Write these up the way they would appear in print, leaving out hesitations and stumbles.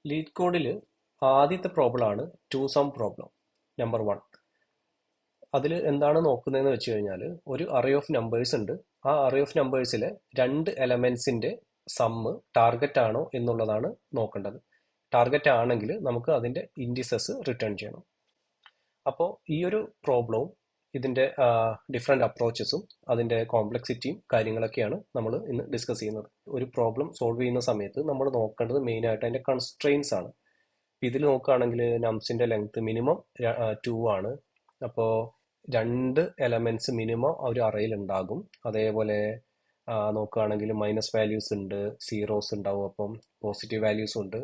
Lead കോഡിൽ ആദ്യത്തെ problem ആണ് ടു സം പ്രോബ്ലം നമ്പർ 1. അതിൽ എന്താണ് നോക്കുന്നതെന്ന് വെച്ച് കഴിഞ്ഞാൽ ഒരു അറേ ഓഫ് നമ്പേഴ്സ് ഉണ്ട്. ആ അറേ ഓഫ് നമ്പേഴ്സിലെ രണ്ട് എലമെന്റ്സിന്റെ സമ്മ് ടാർഗറ്റ് ആണോ എന്നുള്ളതാണ് നോക്കേണ്ടത്. ടാർഗറ്റ് ആണെങ്കിൽ നമുക്ക് അതിന്റെ ഇൻഡിസസ് റിട്ടേൺ ചെയ്യണം. അപ്പോൾ ഈ ഒരു പ്രോബ്ലവും ഇതിന്റെ ഡിഫറെന്റ് അപ്രോച്ചസും അതിന്റെ കോംപ്ലക്സിറ്റിയും കാര്യങ്ങളൊക്കെയാണ് നമ്മൾ ഇന്ന് ഡിസ്കസ് ചെയ്യുന്നത്. ഒരു പ്രോബ്ലം സോൾവ് ചെയ്യുന്ന സമയത്ത് നമ്മൾ നോക്കേണ്ടത് മെയിൻ ആയിട്ട് അതിന്റെ കൺസ്ട്രെയിൻസ് ആണ്. ഇതിൽ നോക്കുകയാണെങ്കിൽ നംസിന്റെ ലെങ്ത് മിനിമം 2 ആണ്. അപ്പോൾ രണ്ട് എലമെന്റ്സ് മിനിമം ഒരു അറയിൽ ഉണ്ടാകും. അതേപോലെ നോക്കുകയാണെങ്കിൽ മൈനസ് വാല്യൂസ് ഉണ്ട്, സീറോസ് ഉണ്ടാവും, അപ്പം പോസിറ്റീവ് വാല്യൂസ് ഉണ്ട്.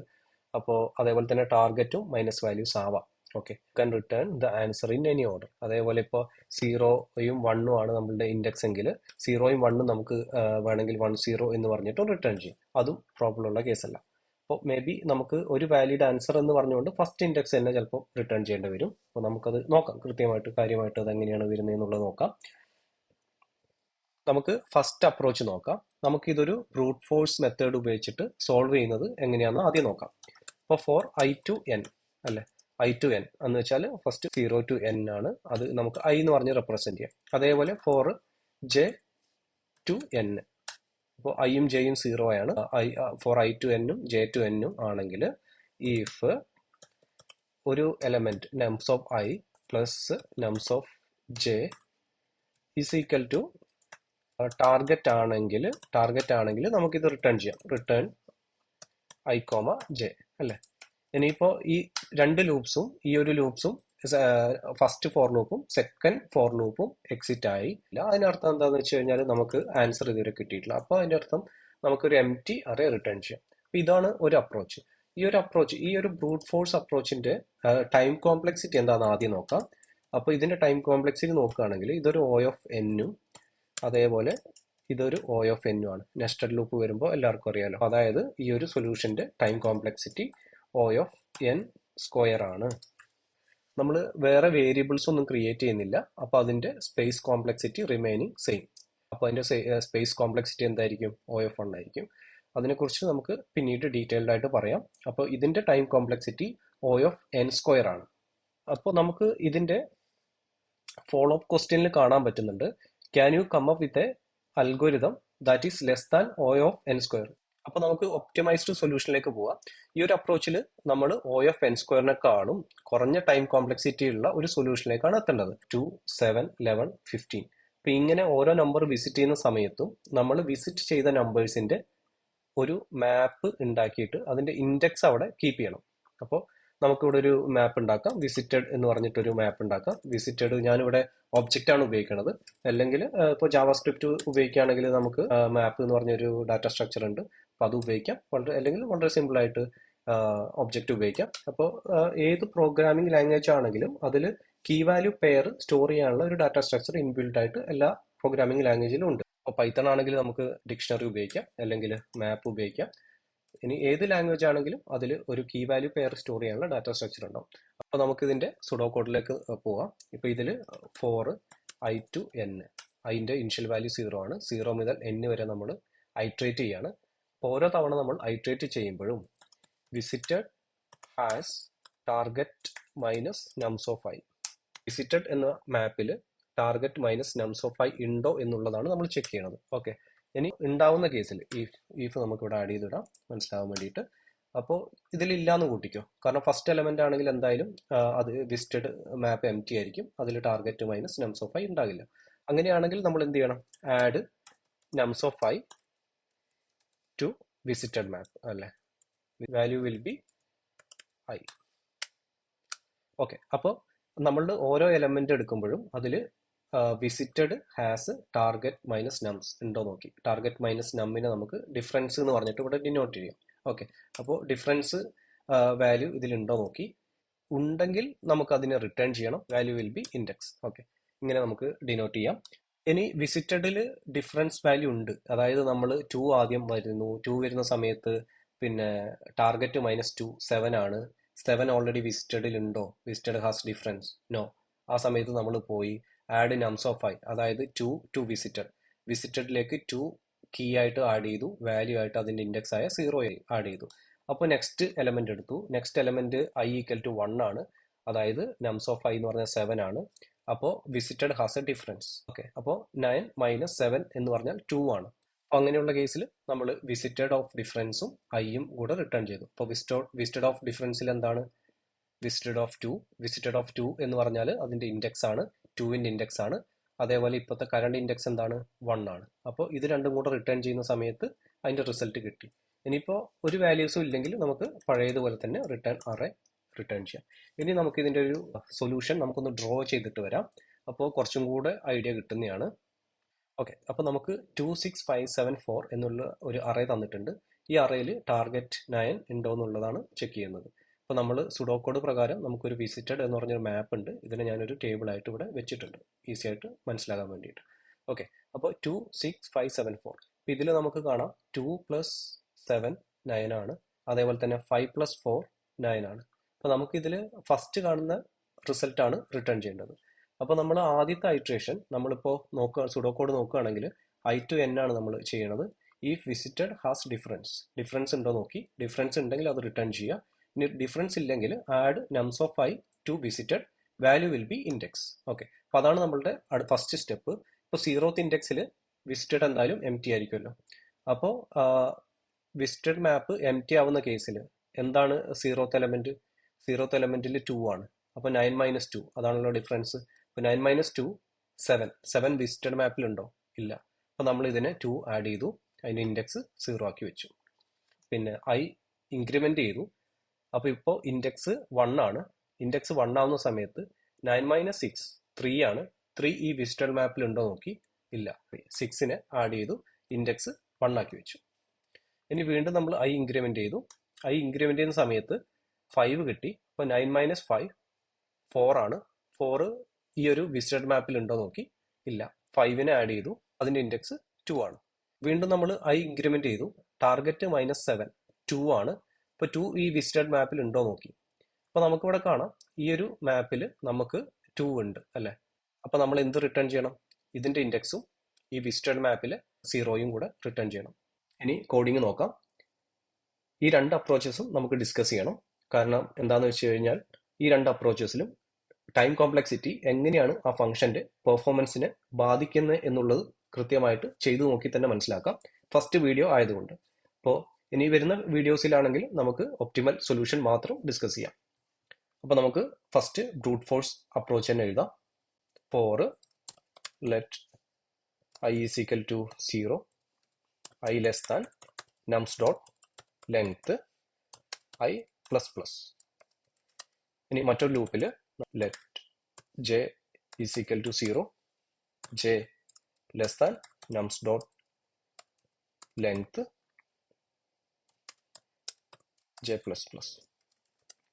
അപ്പോൾ അതേപോലെ തന്നെ ടാർഗറ്റും മൈനസ് വാല്യൂസ് ആവാം. Okay, can return the answer in any order. അതേപോലെ ഇപ്പോൾ 0യും 1ഉം ആണ് നമ്മളുടെ ഇൻഡെക്സ് എങ്കിൽ 0യും 1ഉം നമുക്ക് വേണമെങ്കിൽ 10 എന്ന് പറഞ്ഞിട്ട് റിട്ടേൺ ചെയ്യും. അതും പ്രോബ്ലം ഉള്ള കേസല്ല. അപ്പോൾ മേ ബി നമുക്ക് ഒരു വാലിഡ് ആൻസർ എന്ന് പറഞ്ഞുകൊണ്ട് ഫസ്റ്റ് ഇൻഡെക്സ് തന്നെ ചിലപ്പോൾ റിട്ടേൺ ചെയ്യേണ്ടി വരും. അപ്പോൾ നമുക്കത് നോക്കാം, കൃത്യമായിട്ട് കാര്യമായിട്ട് അത് എങ്ങനെയാണ് വരുന്നത് എന്നുള്ളത് നോക്കാം. നമുക്ക് ഫസ്റ്റ് അപ്രോച്ച് നോക്കാം. നമുക്ക് ഇതൊരു ബ്രൂട്ട് ഫോഴ്സ് മെത്തേഡ് ഉപയോഗിച്ചിട്ട് സോൾവ് ചെയ്യുന്നത് എങ്ങനെയാണെന്ന് ആദ്യം നോക്കാം. അപ്പോൾ ഫോർ ഐ ടു എൻ അല്ലെ, ഐ ടു എൻ എന്ന് വെച്ചാൽ ഫസ്റ്റ് 0 to n ആണ്. അത് നമുക്ക് ഐ എന്ന് പറഞ്ഞ് റെപ്രസെന്റ് ചെയ്യാം. അതേപോലെ ഫോർ ജെ ടു എൻ, അപ്പോൾ ഐയും ജെയും 0 ആണ്. ഫോർ ഐ ടു എന്നും ജെ ടു എന്നും ആണെങ്കിൽ ഇഫ് ഒരു element nums of i plus nums of j is equal to target ആണെങ്കിൽ നമുക്കിത് റിട്ടേൺ ചെയ്യാം. റിട്ടേൺ ഐ കോമ ജെ അല്ലേ. ഇനിയിപ്പോൾ ഈ രണ്ട് ലൂപ്സും ഈ ഒരു ലൂപ്സും ഫസ്റ്റ് ഫോർ ലൂപ്പും സെക്കൻഡ് ഫോർ ലൂപ്പും എക്സിറ്റ് ആയില്ല. അതിനർത്ഥം എന്താണെന്ന് വെച്ച് കഴിഞ്ഞാൽ നമുക്ക് ആൻസർ ഇതുവരെ കിട്ടിയിട്ടില്ല. അപ്പോൾ അതിന്റെ അർത്ഥം നമുക്കൊരു എം ടി അറേ റിട്ടേൺ ചെയ്യാം. അപ്പോൾ ഇതാണ് ഒരു അപ്രോച്ച്. ഈ ഒരു ബ്രൂട്ട് ഫോഴ്സ് അപ്രോച്ചിന്റെ ടൈം കോംപ്ലക്സിറ്റി എന്താണെന്ന് ആദ്യം നോക്കാം. അപ്പോൾ ഇതിന്റെ ടൈം കോംപ്ലക്സിറ്റി നോക്കുകയാണെങ്കിൽ ഇതൊരു ഒ ഓഫ് എന്നും അതേപോലെ ഇതൊരു ഒ ഓഫ് എന്നും ആണ്. നെസ്റ്റഡ് ലൂപ്പ് വരുമ്പോൾ എല്ലാവർക്കും അറിയാലോ. അതായത് ഈ ഒരു സൊല്യൂഷന്റെ time complexity O of n square ആണ്. നമ്മൾ വേറെ വേരിയബിൾസ് ഒന്നും ക്രിയേറ്റ് ചെയ്യുന്നില്ല. അപ്പോൾ അതിന്റെ സ്പേസ് കോംപ്ലക്സിറ്റി റിമൈനിങ് സെയിം. അപ്പോൾ അതിന്റെ സ്പേസ് കോംപ്ലക്സിറ്റി എന്തായിരിക്കും? ഒ ഓഫ് 1 ആയിരിക്കും. അതിനെക്കുറിച്ച് നമുക്ക് പിന്നീട് ഡീറ്റെയിൽഡ് ആയിട്ട് പറയാം. അപ്പോൾ ഇതിന്റെ time complexity O of n square ആണ്. അപ്പോൾ നമുക്ക് ഇതിന്റെ ഫോളോ അപ്പ് ക്വസ്റ്റ്യനിൽ കാണാൻ പറ്റുന്നുണ്ട്, can you come up with a algorithm that is less than O of n square. അപ്പൊ നമുക്ക് ഒപ്റ്റിമൈസ്ഡ് സൊല്യൂഷനിലേക്ക് പോവാം. ഈ ഒരു അപ്രോച്ചിൽ നമ്മൾ ഒ ഓഫ് എൻ സ്ക്വയറിനെക്കാളും കുറഞ്ഞ ടൈം കോംപ്ലക്സിറ്റി ഉള്ള ഒരു സൊല്യൂഷനിലേക്കാണ് എത്തേണ്ടത്. 2, 7, 11, 15. അപ്പൊ ഇങ്ങനെ ഓരോ നമ്പർ വിസിറ്റ് ചെയ്യുന്ന സമയത്തും നമ്മൾ വിസിറ്റ് ചെയ്ത നമ്പേഴ്സിന്റെ ഒരു മാപ്പ് ഉണ്ടാക്കിയിട്ട് അതിന്റെ ഇൻഡെക്സ് അവിടെ കീപ്പ് ചെയ്യണം. അപ്പോൾ നമുക്കിവിടെ ഒരു മാപ്പ് ഉണ്ടാക്കാം. വിസിറ്റഡ് എന്ന് പറഞ്ഞിട്ടൊരു മാപ്പ് ഉണ്ടാക്കാം. വിസിറ്റഡ് ഞാനിവിടെ ഒബ്ജക്റ്റ് ആണ് ഉപയോഗിക്കുന്നത്. അല്ലെങ്കിൽ ഇപ്പോൾ ജാവാസ്ക്രിപ്റ്റ് ഉപയോഗിക്കുകയാണെങ്കിൽ നമുക്ക് മാപ്പ് എന്ന് പറഞ്ഞൊരു ഡാറ്റ സ്ട്രക്ചർ ഉണ്ട്. അപ്പോൾ അത് ഉപയോഗിക്കാം. അല്ലെങ്കിൽ വളരെ സിമ്പിൾ ആയിട്ട് ഒബ്ജക്റ്റ് ഉപയോഗിക്കാം. അപ്പോൾ ഏത് പ്രോഗ്രാമിംഗ് ലാംഗ്വേജ് ആണെങ്കിലും അതിൽ കീ വാല്യൂ പെയർ സ്റ്റോർ ചെയ്യാനുള്ള ഒരു ഡാറ്റ സ്ട്രക്ചർ ഇൻബിൽഡ് ആയിട്ട് എല്ലാ പ്രോഗ്രാമിംഗ് ലാംഗ്വേജിലും ഉണ്ട്. അപ്പോൾ പൈത്തൺ ആണെങ്കിൽ നമുക്ക് ഡിക്ഷണറി ഉപയോഗിക്കാം, അല്ലെങ്കിൽ മാപ്പ് ഉപയോഗിക്കാം. ഇനി ഏത് ലാംഗ്വേജ് ആണെങ്കിലും അതിൽ ഒരു കീ വാല്യൂ പെയർ സ്റ്റോർ ചെയ്യാനുള്ള ഡാറ്റ സ്ട്രക്ചർ ഉണ്ടാവും. അപ്പോൾ നമുക്ക് ഇതിന്റെ സുഡോ കോഡിലേക്ക് പോവാം. ഇപ്പോൾ ഇതിൽ ഫോർ ഐ ടു എൻ, അതിന്റെ ഇനിഷ്യൽ വാല്യൂ 0 ആണ്. 0 മുതൽ n വരെ നമ്മൾ ഐട്രേറ്റ് ചെയ്യാണ്. അപ്പോൾ ഓരോ തവണ നമ്മൾ ഐട്രേറ്റ് ചെയ്യുമ്പോഴും visited has target minus nums of I. Visited എന്ന മാപ്പിൽ target minus nums of I ഉണ്ടോ എന്നുള്ളതാണ് നമ്മൾ ചെക്ക് ചെയ്യണത്. ഓക്കെ, ഇനി ഉണ്ടാവുന്ന കേസിൽ ഇഫ് നമുക്ക് ഇവിടെ ആഡ് ചെയ്തിടാം മനസ്സിലാവാൻ വേണ്ടിയിട്ട്. അപ്പോൾ ഇതിലില്ലാന്ന് കൂട്ടിക്കോ, കാരണം ഫസ്റ്റ് എലമെന്റ് ആണെങ്കിൽ എന്തായാലും അത് വിസിറ്റഡ് മാപ്പ് എം ടി ആയിരിക്കും. അതിൽ target minus nums of I ഉണ്ടാകില്ല. അങ്ങനെയാണെങ്കിൽ നമ്മൾ എന്ത് ചെയ്യണം? Add nums of I to visited map അല്ലെ. Value will be I. Okay, അപ്പോൾ നമ്മളുടെ ഓരോ എലമെന്റ് എടുക്കുമ്പോഴും അതിൽ visited has target minus nums ഉണ്ടോ നോക്കി. ടാർഗറ്റ് മൈനസ് നമ്മിനെ നമുക്ക് ഡിഫറൻസ് എന്ന് പറഞ്ഞിട്ട് ഇവിടെ ഡിനോട്ട് ചെയ്യാം. ഓക്കെ, അപ്പോൾ ഡിഫറൻസ് വാല്യൂ ഇതിലുണ്ടോ നോക്കി. ഉണ്ടെങ്കിൽ നമുക്ക് അതിനെ റിട്ടേൺ ചെയ്യണം. Value will be index. Okay, ഇങ്ങനെ നമുക്ക് ഡിനോട്ട് ചെയ്യാം. ഇനി വിസിറ്റഡിൽ ഡിഫറൻസ് വാല്യൂ ഉണ്ട്, അതായത് നമ്മൾ 2 ആദ്യം വരുന്നു. 2 വരുന്ന സമയത്ത് പിന്നെ ടാർഗറ്റ് -2 7 ആണ്. 7 ഓൾറെഡി വിസിറ്റഡിൽ ഉണ്ടോ? Visited has difference no. ആ സമയത്ത് നമ്മൾ പോയി ആഡ് നംസ് ഓഫ് ഐ, അതായത് 2 ടു വിസിറ്റഡിലേക്ക് 2 കീ ആയിട്ട് ആഡ് ചെയ്തു, വാല്യൂ ആയിട്ട് അതിന്റെ ഇൻഡെക്സ് ആയ 0 ആഡ് ചെയ്തു. അപ്പോൾ നെക്സ്റ്റ് എലമെന്റ് എടുത്തു. Next element i equal to 1 ആണ്. അതായത് നംസ് ഓഫ് i എന്ന് പറഞ്ഞാൽ 7 ആണ്. അപ്പോൾ visited has A difference. Okay, അപ്പോൾ 9 മൈനസ് 7 എന്ന് പറഞ്ഞാൽ 2 ആണ്. അപ്പോൾ അങ്ങനെയുള്ള കേസിൽ നമ്മൾ വിസിറ്റഡ് ഓഫ് ഡിഫറൻസും ഐയും കൂടെ റിട്ടേൺ ചെയ്തു. അപ്പോൾ വിസിറ്റഡ് ഓഫ് ഡിഫറൻസിൽ എന്താണ്? Visited of 2. വിസിറ്റഡ് ഓഫ് 2 എന്ന് പറഞ്ഞാൽ അതിന്റെ ഇൻഡെക്സ് ആണ്, 2ന്റെ ഇൻഡെക്സ് ആണ്. അതേപോലെ ഇപ്പോഴത്തെ കറണ്ട് ഇൻഡെക്സ് എന്താണ്? 1 ആണ്. അപ്പോൾ ഇത് രണ്ടും കൂടെ റിട്ടേൺ ചെയ്യുന്ന സമയത്ത് അതിന്റെ റിസൾട്ട് കിട്ടി. ഇനിയിപ്പോൾ ഒരു വാല്യൂസും ഇല്ലെങ്കിൽ നമുക്ക് പഴയതുപോലെ തന്നെ റിട്ടേൺ അറേ റിട്ടേൺ ചെയ്യാം. ഇനി നമുക്ക് ഇതിന്റെ ഒരു സൊല്യൂഷൻ നമുക്കൊന്ന് ഡ്രോ ചെയ്തിട്ട് വരാം. അപ്പോൾ കുറച്ചും കൂടെ ഐഡിയ കിട്ടുന്നതാണ്. ഓക്കെ, അപ്പോൾ നമുക്ക് 26574 എന്നുള്ള ഒരു അറേ തന്നിട്ടുണ്ട്. ഈ അറേയിൽ ടാർഗറ്റ് 9 ഉണ്ടോ എന്നുള്ളതാണ് ചെക്ക് ചെയ്യുന്നത്. അപ്പോൾ നമ്മൾ സുഡോകോഡ് പ്രകാരം നമുക്കൊരു വിസിറ്റഡ് എന്ന് പറഞ്ഞൊരു മാപ്പ് ഉണ്ട്. ഇതിനെ ഞാനൊരു ടേബിൾ ആയിട്ട് ഇവിടെ വെച്ചിട്ടുണ്ട്, ഈസി ആയിട്ട് മനസ്സിലാകാൻ വേണ്ടിയിട്ട്. ഓക്കെ, അപ്പോൾ 26574. അപ്പോൾ ഇതിൽ നമുക്ക് കാണാം 2 പ്ലസ് 7 9 ആണ്. അതേപോലെ തന്നെ 5 പ്ലസ് 4 9 ആണ്. അപ്പോൾ നമുക്കിതിൽ ഫസ്റ്റ് കാണുന്ന റിസൾട്ടാണ് റിട്ടേൺ ചെയ്യേണ്ടത്. അപ്പോൾ നമ്മൾ ആദ്യത്തെ ഐട്രേഷൻ നമ്മളിപ്പോൾ സുഡോകോഡ് നോക്കുകയാണെങ്കിൽ i to n ആണ് നമ്മൾ ചെയ്യണത്. ഈ വിസിറ്റഡ് ഹാസ് ഡിഫറൻസ് ഉണ്ടോ നോക്കി, ഡിഫറൻസ് ഉണ്ടെങ്കിൽ അത് റിട്ടേൺ ചെയ്യുക. ഇനി ഡിഫറൻസ് ഇല്ലെങ്കിൽ add nums of i to visited, value will be index. Okay, അപ്പോൾ അതാണ് നമ്മളുടെ ഫസ്റ്റ് സ്റ്റെപ്പ്. ഇപ്പോൾ 0th ഇൻഡെക്സിൽ വിസിറ്റഡ് എന്തായാലും എം ടി ആയിരിക്കുമല്ലോ. അപ്പോൾ വിസിറ്റഡ് മാപ്പ് എം ടി ആവുന്ന കേസിൽ എന്താണ് 0th എലമെന്റ്? 0th എലമെന്റിൽ 2 ആണ്. അപ്പോൾ 9 മൈനസ് 2 അതാണല്ലോ ഡിഫറൻസ്. അപ്പോൾ 9 മൈനസ് 2 7 വിസിറ്റഡ് മാപ്പിൽ ഉണ്ടോ? ഇല്ല. അപ്പോൾ നമ്മൾ ഇതിനെ 2 ആഡ് ചെയ്തു, അതിന്റെ ഇൻഡെക്സ് 0 ആക്കി വെച്ചു. പിന്നെ i ഇൻക്രിമെന്റ് ചെയ്തു. അപ്പോൾ ഇപ്പോൾ ഇൻഡെക്സ് 1 ആണ്. ഇൻഡെക്സ് 1 ആവുന്ന സമയത്ത് 9 മൈനസ് 6 3 ആണ്. 3 ഈ വിസിറ്റഡ് മാപ്പിൽ ഉണ്ടോ നോക്കി, ഇല്ല. 6നെ ആഡ് ചെയ്തു, ഇൻഡെക്സ് 1 ആക്കി വെച്ചു. ഇനി വീണ്ടും നമ്മൾ i ഇൻക്രിമെന്റ് ചെയ്തു. i ഇൻക്രിമെന്റ് ചെയ്യുന്ന സമയത്ത് 5 കിട്ടി. അപ്പോൾ 9 മൈനസ് 5 4 ആണ്. 4 ഈ ഒരു വിസിറ്റഡ് മാപ്പിൽ ഉണ്ടോ നോക്കി, ഇല്ല. 5നെ ആഡ് ചെയ്തു, അതിന്റെ ഇൻഡെക്സ് 2 ആണ്. വീണ്ടും നമ്മൾ i ഇൻക്രിമെന്റ് ചെയ്തു. ടാർഗറ്റ് മൈനസ് 7 2 ആണ്. ഇപ്പോൾ 2 ഈ വിസിറ്റഡ് മാപ്പിൽ ഉണ്ടോ നോക്കി. അപ്പോൾ നമുക്കിവിടെ കാണാം ഈ ഒരു മാപ്പിൽ നമുക്ക് 2 ഉണ്ട് അല്ലേ. അപ്പോൾ നമ്മൾ എന്ത് റിട്ടേൺ ചെയ്യണം? ഇതിന്റെ ഇൻഡെക്സും ഈ വിസിറ്റഡ് മാപ്പിലെ 0യും കൂടെ റിട്ടേൺ ചെയ്യണം. ഇനി കോഡിങ് നോക്കാം. ഈ രണ്ട് അപ്രോച്ചസും നമുക്ക് ഡിസ്കസ് ചെയ്യണം. കാരണം എന്താണെന്ന് വെച്ച് കഴിഞ്ഞാൽ ഈ രണ്ട് അപ്രോച്ചസിലും ടൈം കോംപ്ലക്സിറ്റി എങ്ങനെയാണ് ആ ഫംഗ്ഷന്റെ പെർഫോമൻസിനെ ബാധിക്കുന്നത് എന്നുള്ളത് കൃത്യമായിട്ട് ചെയ്തു നോക്കി തന്നെ മനസ്സിലാക്കാം, ഫസ്റ്റ് വീഡിയോ ആയതുകൊണ്ട്. അപ്പോൾ ഇനി വരുന്ന വീഡിയോസിലാണെങ്കിൽ നമുക്ക് ഒപ്റ്റിമൽ സൊല്യൂഷൻ മാത്രം ഡിസ്കസ് ചെയ്യാം. അപ്പോൾ നമുക്ക് ഫസ്റ്റ് ബ്രൂട്ട് ഫോഴ്സ് അപ്രോച്ച് തന്നെ എഴുതാം. For let i is equal to 0, i less than nums dot length i plus plus. ഇനി മറ്റൊരു ലൂപ്പിൽ let j is equal to 0, j less than nums dot length j plus plus.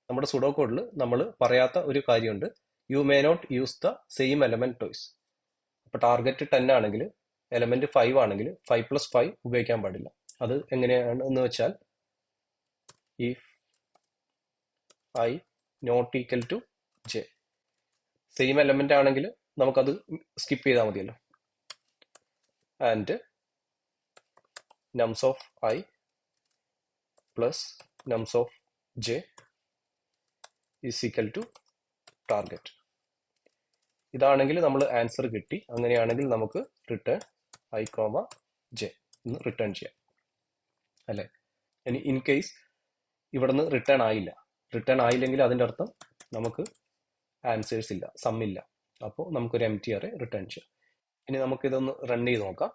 നമ്മുടെ സുഡോകോഡിൽ നമ്മൾ പറയാത്ത ഒരു കാര്യമുണ്ട്, you may not use the same element twice. അപ്പോൾ ടാർഗറ്റ് 10 ആണെങ്കിൽ എലമെന്റ് 5 ആണെങ്കിൽ 5 പ്ലസ് 5 ഉപയോഗിക്കാൻ പാടില്ല. അത് എങ്ങനെയാണ് എന്ന് വെച്ചാൽ if i not equal to j, same element ആണെങ്കിൽ നമുക്കത് സ്കിപ്പ് ചെയ്താൽ മതിയല്ലോ. And nums of i plus nums of j is equal to target. ഇതാണെങ്കിൽ നമ്മൾ ആൻസർ കിട്ടി. അങ്ങനെയാണെങ്കിൽ നമുക്ക് റിട്ടേൺ i, j എന്ന് റിട്ടേൺ ചെയ്യാം അല്ലേ. ഇനി ഇൻ കേസ് ഇവിടുന്ന് റിട്ടേൺ ആയില്ലെങ്കിൽ അതിൻ്റെ അർത്ഥം നമുക്ക് ആൻസേഴ്സ് ഇല്ല, സം ഇല്ല. അപ്പോൾ നമുക്കൊരു എം ടി അറേ റിട്ടേൺ ചെയ്യാം. ഇനി നമുക്കിതൊന്ന് റൺ ചെയ്ത് നോക്കാം.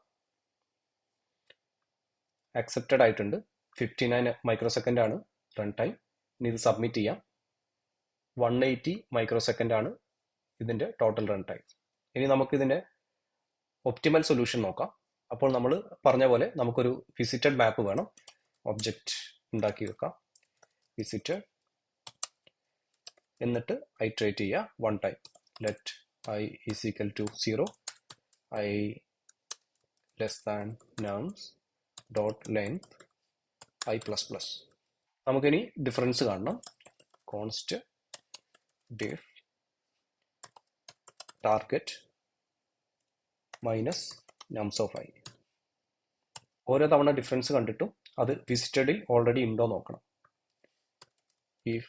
അക്സെപ്റ്റഡ് ആയിട്ടുണ്ട്. 59 മൈക്രോ സെക്കൻഡ് ആണ് റൺ ടൈം. ഇനി ഇത് സബ്മിറ്റ് ചെയ്യാം. 180 മൈക്രോ സെക്കൻഡ് ആണ് ഇതിന്റെ ടോട്ടൽ റൺ ടൈം. ഇനി നമുക്കിതിന്റെ ഒപ്റ്റിമൽ സൊല്യൂഷൻ നോക്കാം. അപ്പോൾ നമ്മൾ പറഞ്ഞ പോലെ നമുക്കൊരു വിസിറ്റഡ് മാപ്പ് വേണം. ഒബ്ജക്റ്റ് ഉണ്ടാക്കി വെക്കാം, വിസിറ്റഡ്, എന്നിട്ട് ഐട്രേറ്റ് ചെയ്യുക 1 time. Let i is equal to 0, i less than nums dot length i plus plus. നമുക്കിനി ഡിഫറൻസ് കാണണം. Const diff target minus nums of i. ഓരോ തവണ ഡിഫറൻസ് കണ്ടിട്ടും അത് വിസിറ്റഡിൽ ഓൾറെഡി ഉണ്ടോ നോക്കണം. if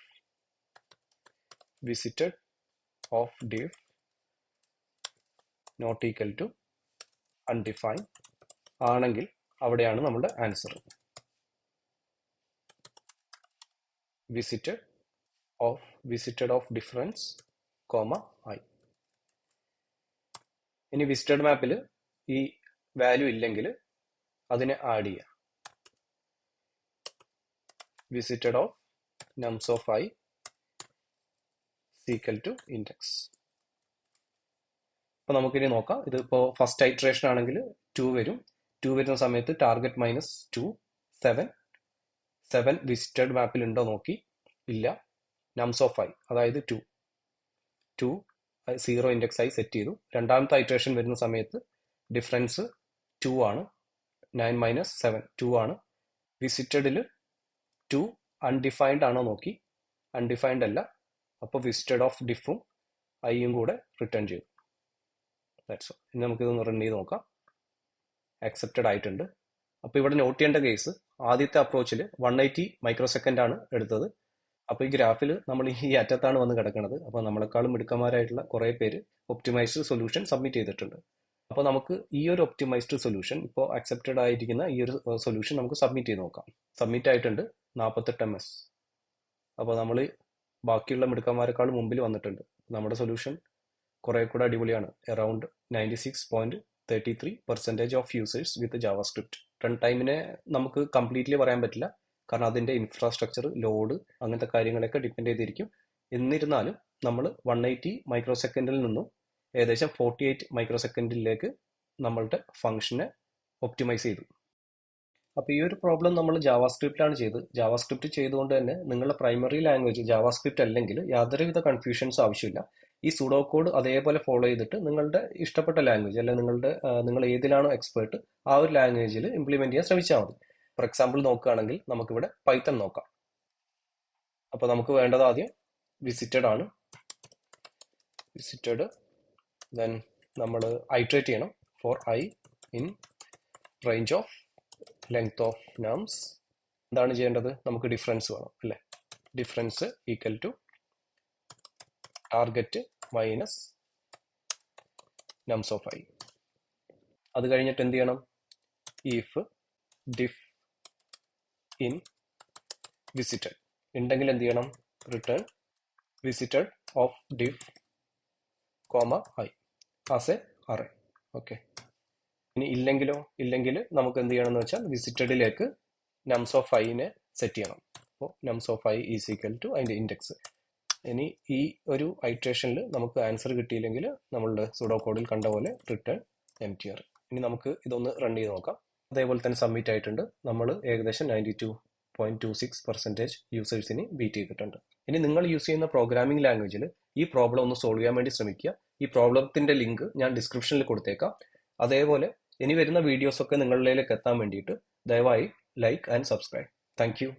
visited of diff not equal to undefined ആണെങ്കിൽ അവിടെയാണ് നമ്മുടെ answer. visited of difference, I. ഇനി വിസിറ്റഡ് മാപ്പിൽ ഈ വാല്യൂ ഇല്ലെങ്കിൽ അതിനെ ആഡ് ചെയ്യാം. visited of nums of I is equal to index. അപ്പോൾ നമുക്കിനി നോക്കാം. ഇതിപ്പോൾ ഫസ്റ്റ് ഐറ്ററേഷൻ ആണെങ്കിൽ 2 വരും. 2 വരുന്ന സമയത്ത് ടാർഗറ്റ് -2 7 വിസിറ്റഡ് മാപ്പിൽ ഉണ്ടോ നോക്കി, ഇല്ല. nums of I അതായത് 2 0 ഇൻഡെക്സ് ആയി സെറ്റ് ചെയ്തു. രണ്ടാമത്തെ ഐറ്ററേഷൻ വരുന്ന സമയത്ത് ഡിഫറൻസ് 2 ആണ്. 9 - 7 2 ആണ്. വിസിറ്റഡിൽ 2 അൺഡിഫൈൻഡ് ആണോ നോക്കി, അൺഡിഫൈൻഡ് അല്ല. അപ്പോൾ വിസിറ്റഡ് ഓഫ് ഡിഫും ഐയും കൂടെ റിട്ടേൺ ചെയ്തു. That's all. ഇനി നമുക്കിതൊന്ന് റൺ ചെയ്ത് നോക്കാം. ആക്സെപ്റ്റഡ് ആയിട്ടുണ്ട്. അപ്പോൾ ഇവിടെ നോട്ട് ചെയ്യേണ്ട കേസ്, ആദ്യത്തെ അപ്രോച്ചിൽ 180 മൈക്രോ സെക്കൻഡ് ആണ് എടുത്തത്. അപ്പോൾ ഈ ഗ്രാഫിൽ നമ്മൾ ഈ അറ്റത്താണ് വന്ന് കിടക്കുന്നത്. അപ്പോൾ നമ്മളെക്കാളും മിടുക്കന്മാരായിട്ടുള്ള കുറേ പേര് ഒപ്റ്റിമൈസ്ഡ് സൊല്യൂഷൻ സബ്മിറ്റ് ചെയ്തിട്ടുണ്ട്. അപ്പോൾ നമുക്ക് ഈ ഒരു ഒപ്റ്റിമൈസ്ഡ് സൊല്യൂഷൻ, ഇപ്പോൾ അക്സെപ്റ്റഡ് ആയിരിക്കുന്ന ഈ ഒരു സൊല്യൂഷൻ നമുക്ക് സബ്മിറ്റ് ചെയ്ത് നോക്കാം. സബ്മിറ്റ് ആയിട്ടുണ്ട് 48 ms. അപ്പോൾ നമ്മൾ ബാക്കിയുള്ള മിടുക്കന്മാരെക്കാളും മുമ്പിൽ വന്നിട്ടുണ്ട്. നമ്മുടെ സൊല്യൂഷൻ കുറേ കൂടെ അടിപൊളിയാണ്. Around 96.33% of users with JavaScript. Run ടൈമിനെ നമുക്ക് കംപ്ലീറ്റ്ലി പറയാൻ പറ്റില്ല, കാരണം അതിൻ്റെ ഇൻഫ്രാസ്ട്രക്ചർ, ലോഡ്, അങ്ങനത്തെ കാര്യങ്ങളൊക്കെ ഡിപ്പെൻഡ് ചെയ്തിരിക്കും. എന്നിരുന്നാലും നമ്മൾ 180 മൈക്രോ സെക്കൻഡിൽ നിന്നും ഏകദേശം 48 മൈക്രോ സെക്കൻഡിലേക്ക് നമ്മളുടെ ഫംഗ്ഷനെ ഒപ്റ്റിമൈസ് ചെയ്തു. അപ്പോൾ ഈ ഒരു പ്രോബ്ലം നമ്മൾ ജാവാസ്ക്രിപ്റ്റിലാണ് ചെയ്തത്. ജാവാസ്ക്രിപ്റ്റ് ചെയ്തുകൊണ്ട് തന്നെ നിങ്ങളുടെ പ്രൈമറി ലാംഗ്വേജ് ജാവാസ്ക്രിപ്റ്റ് അല്ലെങ്കിൽ യാതൊരുവിധ കൺഫ്യൂഷൻസ് ആവശ്യമില്ല. ഈ സുഡോ കോഡ് അതേപോലെ ഫോളോ ചെയ്തിട്ട് നിങ്ങളുടെ ഇഷ്ടപ്പെട്ട ലാംഗ്വേജ്, അല്ലെങ്കിൽ നിങ്ങൾ ഏതിലാണോ എക്സ്പേർട്ട് ആ ഒരു ലാംഗ്വേജിൽ ഇംപ്ലിമെന്റ് ചെയ്യാൻ ശ്രമിച്ചാൽ മതി. ഫോർ എക്സാമ്പിൾ നോക്കുകയാണെങ്കിൽ നമുക്കിവിടെ പൈത്തൺ നോക്കാം. അപ്പോൾ നമുക്ക് വേണ്ടത് ആദ്യം വിസിറ്റഡ് ആണ്. വിസിറ്റഡ്, ദെൻ നമ്മൾ ഐട്രേറ്റ് ചെയ്യണം. For I in range of length of nums. എന്താണ് ചെയ്യേണ്ടത്? നമുക്ക് ഡിഫറൻസ് വേണം അല്ലേ? Difference equal to target minus nums of I. അത് കഴിഞ്ഞിട്ട് എന്ത് ചെയ്യണം? ഇഫ് ഡിഫ് ഇൻ വിസിറ്റഡ് ഉണ്ടെങ്കിൽ എന്ത് ചെയ്യണം? Return visited of diff I as a array. Okay. ഇനി ഇല്ലെങ്കിൽ നമുക്ക് എന്ത് ചെയ്യണം എന്ന് വെച്ചാൽ വിസിറ്റഡിലേക്ക് nums of I നെ സെറ്റ് ചെയ്യണം. അപ്പോൾ nums of I is equal to അതിൻ്റെ ഇൻഡെക്സ്. ഇനി ഈ ഒരു ഐട്രേഷനിൽ നമുക്ക് ആൻസർ കിട്ടിയില്ലെങ്കിൽ നമ്മളുടെ സുഡോ കോഡിൽ കണ്ട പോലെ റിട്ടേൺ MTR. ഇനി നമുക്ക് ഇതൊന്ന് റൺ ചെയ്ത് നോക്കാം. അതേപോലെ തന്നെ സബ്മിറ്റ് ആയിട്ടുണ്ട്. നമ്മൾ ഏകദേശം 92.26% യൂസേഴ്സിനെ ബീറ്റ് ചെയ്തിട്ടുണ്ട്. ഇനി നിങ്ങൾ യൂസ് ചെയ്യുന്ന പ്രോഗ്രാമിംഗ് ലാംഗ്വേജിൽ ഈ പ്രോബ്ലം ഒന്ന് സോൾവ് ചെയ്യാൻ വേണ്ടി ശ്രമിക്കുക. ഈ പ്രോബ്ലത്തിന്റെ ലിങ്ക് ഞാൻ ഡിസ്ക്രിപ്ഷനിൽ കൊടുത്തേക്കാം. അതേപോലെ ഇനി വരുന്ന വീഡിയോസൊക്കെ നിങ്ങളിലേക്ക് എത്താൻ വേണ്ടിയിട്ട് ദയവായി like and subscribe. Thank you.